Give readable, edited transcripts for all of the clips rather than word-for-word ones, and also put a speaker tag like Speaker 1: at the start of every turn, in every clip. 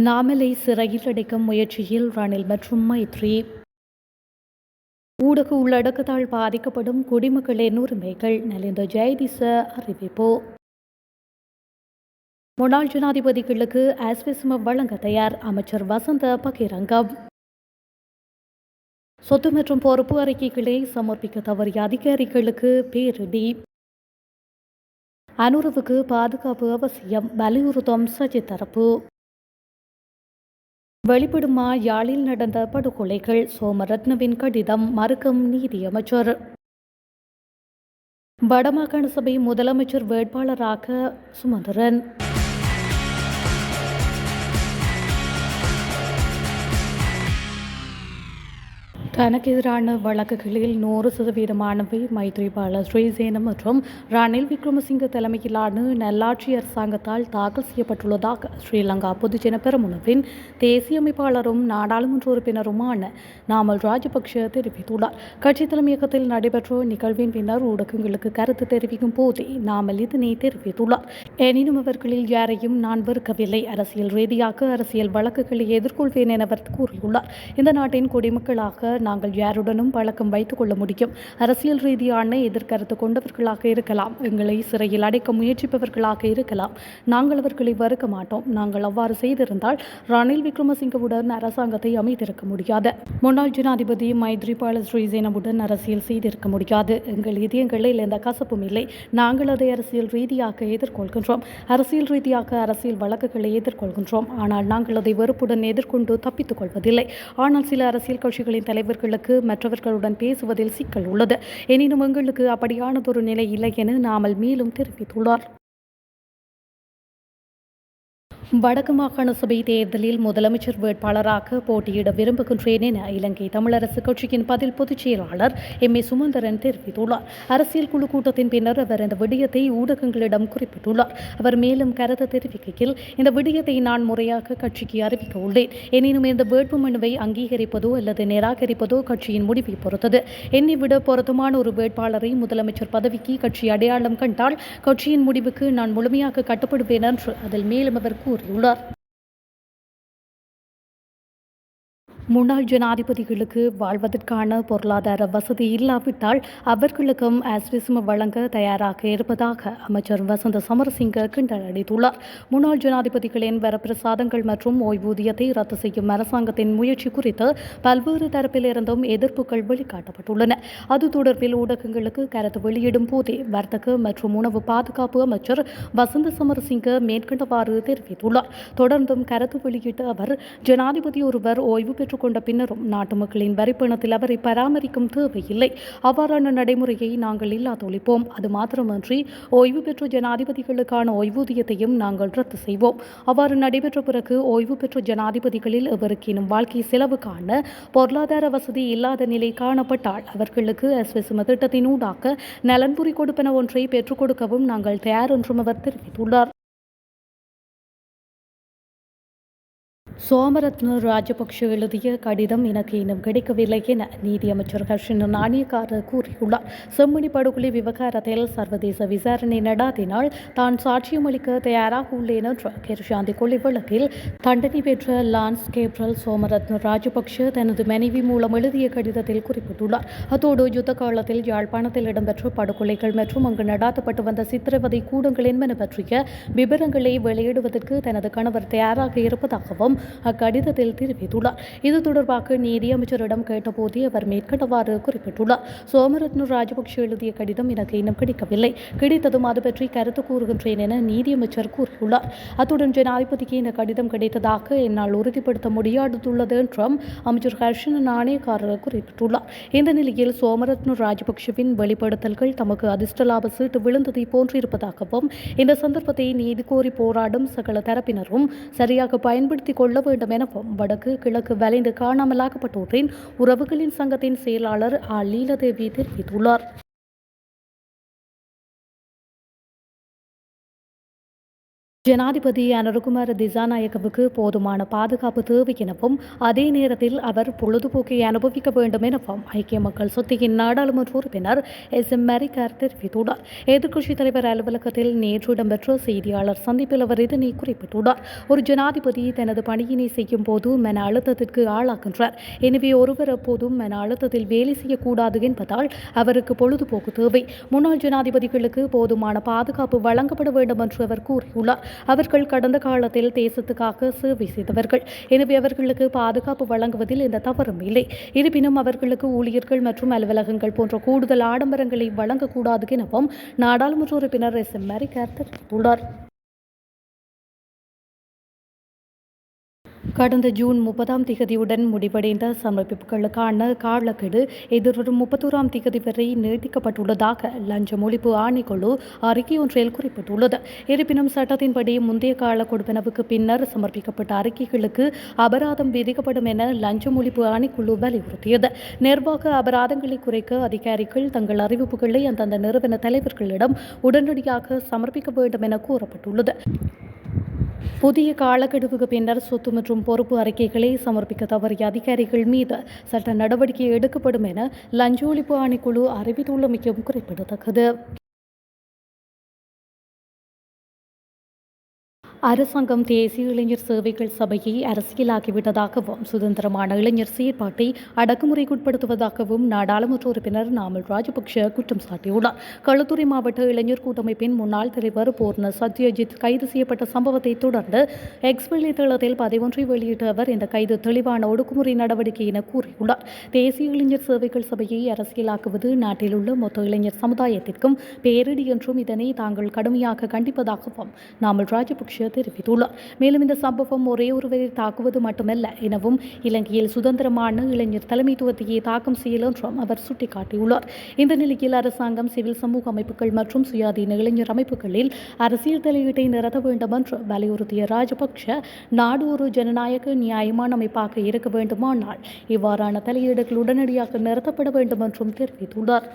Speaker 1: நாமலை சிறையில் அடைக்கும் முயற்சியில் ரணில் மற்றும் மைத்ரி. ஊடக உள்ளடக்கத்தால் பாதிக்கப்படும் குடிமக்களின் உரிமைகள் நலிந்த ஜெயதிச அறிவிப்பு. முன்னாள் ஜனாதிபதிகளுக்கு ஆஸ்விஸ்ம வழங்க தயார் அமைச்சர் வசந்த பகிரங்கம். சொத்து மற்றும் பொறுப்பு அறிக்கைகளை சமர்ப்பிக்க தவறிய அதிகாரிகளுக்கு பேரிடி. அனுரவுக்கு பாதுகாப்பு அவசியம் வலியுறுத்தும் சஜித் தரப்பு. வெளிப்படுமா யாழில் நடந்த படுகொலைகள் சோமரத்னவின் கடிதம் மறுக்கும் நீதியமைச்சர். வடமாகாண சபை முதலமைச்சர் வேட்பாளராக சுமந்திரன். தனக்கு எதிரான வழக்குகளில் 100%மானவை மைத்ரிபால ஸ்ரீசேன மற்றும் ரணில் விக்ரமசிங்க தலைமையிலான நல்லாட்சி அரசாங்கத்தால் தாக்கல் செய்யப்பட்டுள்ளதாக ஸ்ரீலங்கா பொதுஜன பெரமுனவின் தேசிய அமைப்பாளரும் நாடாளுமன்ற உறுப்பினருமான நாமல் ராஜபக்ஷ தெரிவித்துள்ளார். கட்சி தலைமையகத்தில் நடைபெற்ற நிகழ்வின் பின்னர் ஊடகங்களுக்கு கருத்து தெரிவிக்கும் போதே நாமல் இதனை தெரிவித்துள்ளார். எனினும் அவர்களில் யாரையும் நான் வெறுக்கவில்லை. அரசியல் ரீதியாக அரசியல் வழக்குகளை எதிர்கொள்வேன் என அவர் கூறியுள்ளார். இந்த நாட்டின் குடிமக்களாக நாங்கள் யாருடனும் பழக்கம் வைத்துக் கொள்ள முடியும். அரசியல் ரீதியான எதிர்கருத்து கொண்டவர்களாக இருக்கலாம், எங்களை சிறையில் அடைக்க முயற்சிப்பவர்களாக இருக்கலாம். நாங்கள் அவர்களை வெறுக்க மாட்டோம். நாங்கள் அவ்வாறு செய்திருந்தால் ரணில் விக்ரமசிங்கவுடன் அரசாங்கத்தை அமைத்திருக்க முடியாது. முன்னாள் ஜனாதிபதி மைத்ரிபால ஸ்ரீசேனவுடன் அரசியல் செய்திருக்க முடியாது. எங்கள் இதயங்களில் எந்த கசப்பும் இல்லை. நாங்கள் அதை அரசியல் ரீதியாக எதிர்கொள்கின்றோம். அரசியல் ரீதியாக அரசியல் வழக்குகளை எதிர்கொள்கின்றோம். ஆனால் நாங்கள் அதை வெறுப்புடன் எதிர்கொண்டு தப்பித்துக் கொள்வதில்லை. ஆனால் சில அரசியல் கட்சிகளின் தலைவர்களுக்கு மற்றவர்களுடன் பேசுவதில் சிக்கல் உள்ளது. எனினும் எங்களுக்கு அப்படியானதொரு நிலை இல்லை என நாமல் மேலும் தெரிவித்துள்ளார். வடக்கு மாகாண சபை தேர்தலில் முதலமைச்சர் வேட்பாளராக போட்டியிட விரும்புகின்றேன் என இலங்கை தமிழரசு கட்சியின் பதில் பொதுச் செயலாளர் எம். ஏ. சுமந்திரன் தெரிவித்துள்ளார். அரசியல் குழு கூட்டத்தின் பின்னர் அவர் இந்த விடயத்தை ஊடகங்களிடம் குறிப்பிட்டுள்ளார். அவர் மேலும் கருத்து தெரிவிக்கையில், இந்த விடயத்தை நான் முறையாக கட்சிக்கு அறிவிக்க உள்ளேன். எனினும் இந்த வேட்பு மனுவை அங்கீகரிப்பதோ அல்லது நிராகரிப்பதோ கட்சியின் முடிவை பொறுத்தது. என்னை விட பொருத்தமான ஒரு வேட்பாளரை முதலமைச்சர் பதவிக்கு கட்சி அடையாளம் கண்டால் கட்சியின் முடிவுக்கு நான் முழுமையாக கட்டுப்படுவேன் என்று அதில் மேலும் அவர் கூறியுள்ளார். முன்னாள் ஜனாதிபதிகளுக்கு வாழ்வதற்கான பொருளாதார வசதி இல்லாவிட்டால் அவர்களுக்கும் ஆஸ்விஸ்ம வழங்க தயாராக இருப்பதாக அமைச்சர் வசந்த சமரசிங்க கிண்டல் அடித்துள்ளார். முன்னாள் ஜனாதிபதிகளின் வரப்பிரசாதங்கள் மற்றும் ஓய்வூதியத்தை ரத்து செய்யும் அரசாங்கத்தின் முயற்சி குறித்து பல்வேறு தரப்பிலிருந்தும் எதிர்ப்புகள் வெளிக்காட்டப்பட்டுள்ளன. அது தொடர்பில் ஊடகங்களுக்கு கருத்து வெளியிடும் போதே வர்த்தக மற்றும் உணவு பாதுகாப்பு அமைச்சர் வசந்த சமரசிங்க மேற்கண்டவாறு தெரிவித்துள்ளார். தொடர்ந்தும் கருத்து வெளியிட்ட அவர், ஜனாதிபதி ஒருவர் ஓய்வு பெற்று கொண்ட பின்னரும் நாட்டு மக்களின் வரிப்பணத்தில் அவரை பராமரிக்கும் தேவையில்லை. அவ்வாறான நடைமுறையை நாங்கள் இல்லாதொழிப்போம். அது மாத்திரமன்றி ஓய்வு பெற்ற ஜனாதிபதிகளுக்கான ஓய்வூதியத்தையும் நாங்கள் ரத்து செய்வோம். அவ்வாறு நடைபெற்ற பிறகு ஓய்வு பெற்ற ஜனாதிபதிகளில் எவருக்கேனும் வாழ்க்கை செலவுக்கான பொருளாதார வசதி இல்லாத நிலை காணப்பட்டால் அவர்களுக்கு ஆஸ்விஸ்ம திட்டத்தினூடாக நலன்புரி கொடுப்பன ஒன்றை பெற்றுக் கொடுக்கவும் நாங்கள் தயார் என்றும் அவர் தெரிவித்துள்ளார். சோமரத்ன ராஜபக்ஷ எழுதிய கடிதம் எனக்கு இன்னும் கிடைக்கவில்லை என நீதியமைச்சர் ஹர்ஷன நாணயக்கார கூறியுள்ளார். செம்மணி படுகொலை விவகாரத்தில் சர்வதேச விசாரணை நடாத்தினால் தான் சாட்சியம் அளிக்க தயாராக உள்ளேன் என்ற கெர்ஷாந்தி கொலை வழக்கில் தண்டனை பெற்ற லான்ஸ் கேப்ரல் சோமரத்ன ராஜபக்ஷ தனது மனைவி மூலம் எழுதிய கடிதத்தில் குறிப்பிட்டுள்ளார். அத்தோடு யுத்த காலத்தில் யாழ்ப்பாணத்தில் இடம்பெற்ற படுகொலைகள் மற்றும் அங்கு நடாத்தப்பட்டு வந்த சித்திரவதை கூடங்கள் என்பன பற்றிய விவரங்களை வெளியிடுவதற்கு தனது கணவர் தயாராக இருப்பதாகவும் அக்கடிதத்தில் தெரிவித்துள்ளார். இது தொடர்பாக நீதியமைச்சரிடம் கேட்டபோதே அவர் மேற்கண்டவாறு குறிப்பிட்டுள்ளார். சோமரத்ன ராஜபக்ஷ எழுதிய கடிதம் எனக்கு இன்னும் கிடைக்கவில்லை. கிடைத்ததும் அது பற்றி கருத்து கூறுகின்றேன் என நீதியமைச்சர் கூறியுள்ளார். அத்துடன் ஜனாதிபதிக்கு இந்த கடிதம் கிடைத்ததாக என்னால் உறுதிப்படுத்த முடியாதுள்ளது என்றும் அமைச்சர் ஹர்ஷன நாணயக்காரர் குறிப்பிட்டுள்ளார். இந்த நிலையில் சோமரத்ன ராஜபக்ஷவின் வெளிப்படுத்தல்கள் தமக்கு அதிர்ஷ்ட லாப சீட்டு விழுந்ததை போன்றிருப்பதாகவும் இந்த சந்தர்ப்பத்தை நீதி கோரி போராடும் சகல தரப்பினரும் சரியாக பயன்படுத்திக் கொள்ள வேண்டும் எனவும் வடக்கு கிழக்கு வலைந்து காணாமலாக்கப்பட்டோரின் உறவுகளின் சங்கத்தின் செயலாளர் லீலாதேவி தெரிவித்துள்ளார். ஜனாதிபதி அனுரகுமார திசாநாயக்கவுக்கு போதுமான பாதுகாப்பு தேவை எனவும் அதே நேரத்தில் அவர் பொழுதுபோக்கை அனுபவிக்க வேண்டும் எனவும் ஐக்கிய மக்கள் சக்தியின் நாடாளுமன்ற உறுப்பினர் எம் மெரிகார் தெரிவித்துள்ளார். எதிர்க்கட்சித் தலைவர் அலுவலகத்தில் நேற்று இடம்பெற்ற செய்தியாளர் சந்திப்பில் அவர் இதனை குறிப்பிட்டுள்ளார். ஒரு ஜனாதிபதி தனது பணியினை செய்யும் போது மன அழுத்தத்திற்கு ஆளாகின்றார். எனவே ஒருவர் எப்போதும் மன அழுத்தத்தில் வேலை செய்யக்கூடாது என்பதால் அவருக்கு பொழுதுபோக்கு தேவை. முன்னாள் ஜனாதிபதிகளுக்கு போதுமான பாதுகாப்பு வழங்கப்பட வேண்டும் என்று அவர் கூறியுள்ளார். அவர்கள் கடந்த காலத்தில் தேசத்துக்காக சேவை செய்தவர்கள். எனவே அவர்களுக்கு பாதுகாப்பு வழங்குவதில் எந்த தவறும் இல்லை. இருப்பினும் அவர்களுக்கு ஊழியர்கள் மற்றும் அலுவலகங்கள் போன்ற கூடுதல் ஆடம்பரங்களை வழங்கக்கூடாது எனவும் நாடாளுமன்ற உறுப்பினர் எம் மெரிகார் தெரிவித்துள்ளார். கடந்த ஜூன் 30 முடிவடைந்த சமர்ப்பிப்புகளுக்கான காலக்கெடு எதிர்வரும் 31 வரை நீட்டிக்கப்பட்டுள்ளதாக லஞ்ச ஒழிப்பு ஆணைக்குழு அறிக்கை ஒன்றில் குறிப்பிட்டுள்ளது. இருப்பினும் சட்டத்தின்படி முந்தைய கால கொடுப்பனவுக்கு பின்னர் சமர்ப்பிக்கப்பட்ட அறிக்கைகளுக்கு அபராதம் விதிக்கப்படும் என லஞ்ச ஒழிப்பு ஆணைக்குழு வலியுறுத்தியது. நிர்வாக அபராதங்களை குறைக்க அதிகாரிகள் தங்கள் அறிவிப்புகளை அந்தந்த நிறுவன தலைவர்களிடம் உடனடியாக சமர்ப்பிக்க வேண்டும் என கூறப்பட்டுள்ளது. புதிய காலக்கெடுவுக்கு பின்னர் சொத்து மற்றும் பொறுப்பு அறிக்கைகளை சமர்ப்பிக்க தவறிய அதிகாரிகள் மீது சட்ட நடவடிக்கை எடுக்கப்படும் என லஞ்ச ஒழிப்பு ஆணைக்குழு அறிவித்துள்ளமையும் குறிப்பிடத்தக்கது. அரசாங்கம் தேசிய இளைஞர் சேவைகள் சபையை அரசியலாக்கிவிட்டதாகவும் சுதந்திரமான இளைஞர் செயற்பாட்டை அடக்குமுறைக்குட்படுத்துவதாகவும் நாடாளுமன்ற உறுப்பினர் நாமல் ராஜபக்ஷ குற்றம் சாட்டியுள்ளார். களுத்துறை மாவட்ட இளைஞர் கூட்டமைப்பின் முன்னாள் தலைவர் பூர்ண சத்யஜித் கைது செய்யப்பட்ட சம்பவத்தை தொடர்ந்து எக்ஸ் வலைதளத்தில் பதிவொன்றை வெளியிட்ட அவர் இந்த கைது தெளிவான ஒடுக்குமுறை நடவடிக்கை என கூறியுள்ளார். தேசிய இளைஞர் சேவைகள் சபையை அரசியலாக்குவது நாட்டில் உள்ள மொத்த இளைஞர் சமுதாயத்திற்கும் பேரிடி என்றும் இதனை தாங்கள் கடுமையாக கண்டிப்பதாகவும் நாமல் ராஜபக்ஷ தெரிவித்துள்ளார். மேலும் இந்த சம்பவம் ஒரே ஒருவரை தாக்குவது மட்டுமல்ல எனவும் இலங்கையில் சுதந்திரமான இளைஞர் தலைமைத்துவத்தையே தாக்கம் செய்யல் என்றும் அவர் சுட்டிக்காட்டியுள்ளார். இந்த நிலையில் அரசாங்கம் சிவில் சமூக அமைப்புகள் மற்றும் சுயாதீன இளைஞர் அமைப்புகளில் அரசியல் தலையீட்டை நிறுத்த வேண்டும் என்று வலியுறுத்திய ராஜபக்ஷ நாடு ஒரு ஜனநாயக நியாயமான அமைப்பாக இருக்க வேண்டுமானால் இவ்வாறான தலையீடுகள் உடனடியாக நிறுத்தப்பட வேண்டும் என்றும் தெரிவித்துள்ளார்.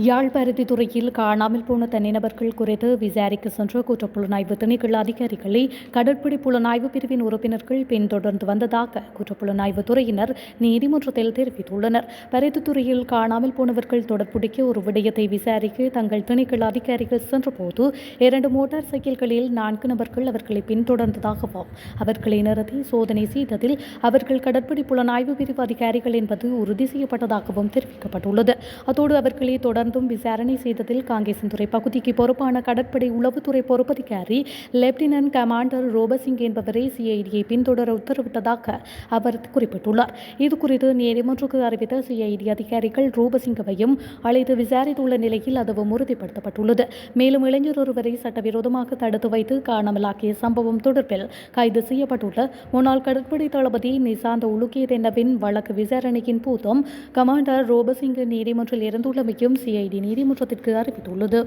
Speaker 1: யாழ் பருத்தித்துறையில் காணாமல் போன தனிநபர்கள் குறித்து விசாரிக்க சென்ற குற்றப்புலனாய்வு திணைக்கள அதிகாரிகளை கடற்படை புலனாய்வு பிரிவின் உறுப்பினர்கள் பின்தொடர்ந்து வந்ததாக குற்றப்புலனாய்வு துறையினர் நீதிமன்றத்தில் தெரிவித்துள்ளனர். பருத்தித்துறையில் காணாமல் போனவர்கள் தொடர்புடைய ஒரு விடயத்தை விசாரிக்க தங்கள் திணைக்கள அதிகாரிகள் சென்றபோது 2 மோட்டார் சைக்கிள்களில் 4 நபர்கள் அவர்களை பின்தொடர்ந்ததாகவும் அவர்களை நிறுத்தி சோதனை செய்ததில் அவர்கள் கடற்படை புலனாய்வு பிரிவு அதிகாரிகள் என்பது உறுதி செய்யப்பட்டதாகவும் தெரிவிக்கப்பட்டுள்ளது. அதோடு அவர்களை தொடர்ந்தும் விசாரணை செய்ததில் காங்கேசன்துறை பகுதிக்கு பொறுப்பான கடற்படை உளவுத்துறை பொறுப்பதிகாரி லெப்டினன்ட் கமாண்டர் ரோபசிங் என்பவரை சிஐடியை பின்தொடர உத்தரவிட்டதாக அவர் குறிப்பிட்டுள்ளார். இதுகுறித்து நீதிமன்றக்கு அறிவித்த சிஐடி அதிகாரிகள் ரோபசிங்கவையும் அழைத்து விசாரித்துள்ள நிலையில் அதுவும் உறுதிப்படுத்தப்பட்டுள்ளது. மேலும் இளைஞர் ஒருவரை சட்டவிரோதமாக தடுத்து வைத்து காணாமலாக்கிய சம்பவம் தொடர்பில் கைது செய்யப்பட்டுள்ள முன்னாள் கடற்படை தளபதி நிசாந்த உலுகேதென்னவின் வழக்கு விசாரணையின் போதும் கமாண்டர் ரோபசிங் நீதிமன்றில் இருந்துள்ளமையும் சிஐடி நீதிமன்றத்திற்கு அறிவித்துள்ளது.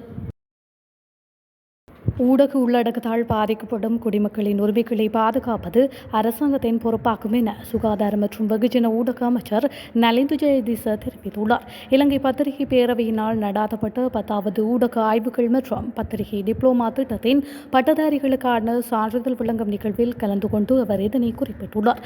Speaker 1: ஊடக உள்ளடக்கத்தால் பாதிக்கப்படும் குடிமக்களின் உரிமைகளை பாதுகாப்பது அரசாங்கத்தின் பொறுப்பாகும் என சுகாதார மற்றும் வெகுஜன ஊடக அமைச்சர் நலிந்து ஜெயதிச தெரிவித்துள்ளார். இலங்கை பத்திரிகை பேரவையினால் நடாத்தப்பட்ட 10வது ஊடக ஆய்வுகள் மற்றும் பத்திரிகை டிப்ளோமா திட்டத்தின் பட்டதாரிகளுக்கான சான்றிதழ் வழங்கும் நிகழ்வில் கலந்து கொண்டு அவர் இதனை குறிப்பிட்டுள்ளார்.